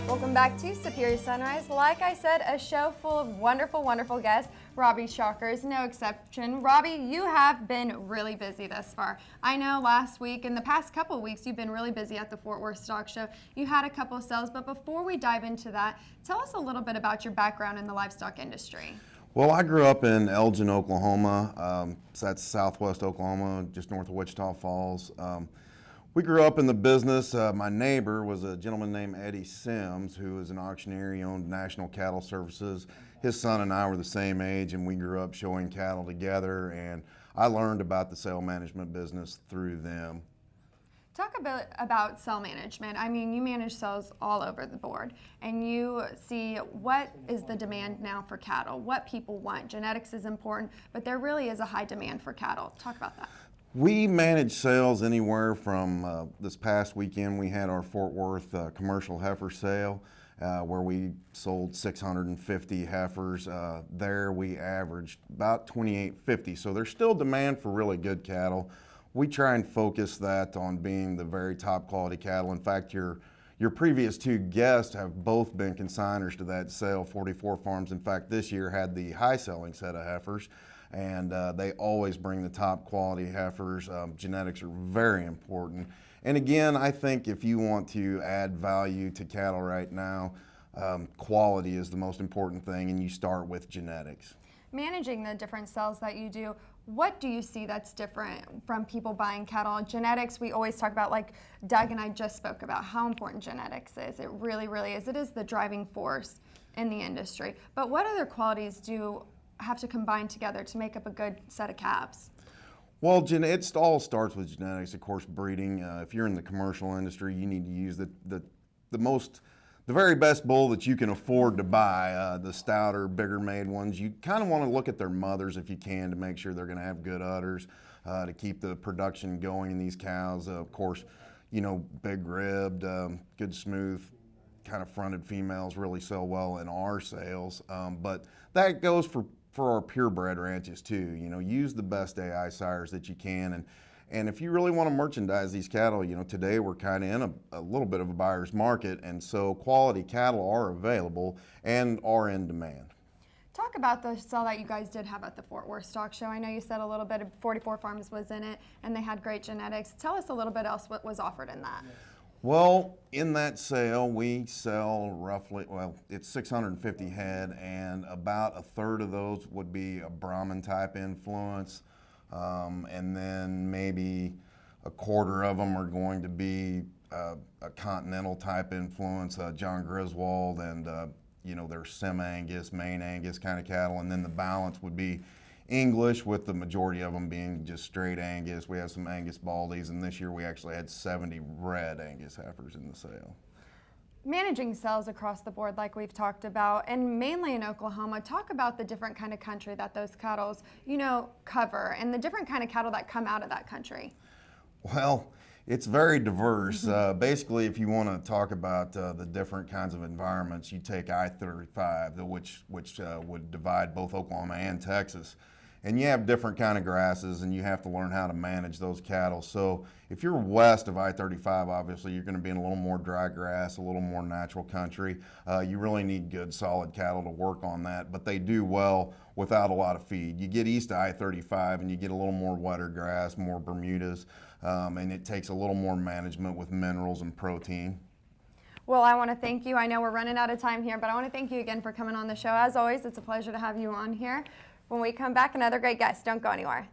Welcome back to Superior Sunrise. Like I said, a show full of wonderful, wonderful guests. Robbie Schacher is no exception. Robbie, you have been really busy thus far. I know last week and the past couple of weeks you've been really busy at the Fort Worth Stock Show. You had a couple of sales, but before we dive into that, tell us a little bit about your background in the livestock industry. Well, I grew up in Elgin, Oklahoma. So that's southwest Oklahoma, just north of Wichita Falls. We grew up in the business. My neighbor was a gentleman named Eddie Sims, who was an auctioneer. He owned National Cattle Services. His son and I were the same age, and we grew up showing cattle together, and I learned about the sale management business through them. Talk a bit about sale management. I mean, you manage sales all over the board, and you see what is the demand now for cattle, what people want. Genetics is important, but there really is a high demand for cattle. Talk about that. We manage sales anywhere from this past weekend. We had our Fort Worth commercial heifer sale where we sold 650 heifers. There we averaged about $28.50. So there's still demand for really good cattle. We try and focus that on being the very top quality cattle. In fact, your previous two guests have both been consigners to that sale, 44 farms. In fact, this year had the high selling set of heifers. And they always bring the top quality heifers. Genetics are very important. And again, I think if you want to add value to cattle right now, quality is the most important thing, and you start with genetics. Managing the different sales that you do, what do you see that's different from people buying cattle? Genetics, we always talk about, like Doug and I just spoke about how important genetics is. It really, really is. It is the driving force in the industry. But what other qualities do have to combine together to make up a good set of calves? Well, it all starts with genetics, of course, breeding. If you're in the commercial industry, you need to use the very best bull that you can afford to buy, the stouter, bigger made ones. You kind of want to look at their mothers if you can to make sure they're going to have good udders to keep the production going in these cows. Of course, you know, big ribbed, good smooth, kind of fronted females really sell well in our sales. But that goes for our purebred ranches too. You know, use the best AI sires that you can, and if you really want to merchandise these cattle, you know, today we're kind of in a little bit of a buyer's market, and so quality cattle are available and are in demand. Talk about the sale that you guys did have at the Fort Worth Stock Show. I know you said a little bit of 44 farms was in it, and they had great genetics. Tell us a little bit else what was offered in that. Well, in that sale, we sell roughly, well, it's 650 head, and about a third of those would be a Brahman type influence, and then maybe a quarter of them are going to be a Continental type influence, John Griswold, and you know, they're Sim-Angus, Main Angus kind of cattle, and then the balance would be English, with the majority of them being just straight Angus. We have some Angus Baldies, and this year we actually had 70 red Angus heifers in the sale. Managing sales across the board, like we've talked about, and mainly in Oklahoma, talk about the different kind of country that those cattle, you know, cover, and the different kind of cattle that come out of that country. Well, it's very diverse. Basically, if you want to talk about the different kinds of environments, you take I-35, which would divide both Oklahoma and Texas. And you have different kind of grasses, and you have to learn how to manage those cattle. So if you're west of I-35, obviously you're going to be in a little more dry grass, a little more natural country. You really need good, solid cattle to work on that, but they do well without a lot of feed. You get east of I-35, and you get a little more wetter grass, more Bermudas, and it takes a little more management with minerals and protein. Well, I want to thank you. I know we're running out of time here, but I want to thank you again for coming on the show. As always, it's a pleasure to have you on here. When we come back, another great guest. Don't go anywhere.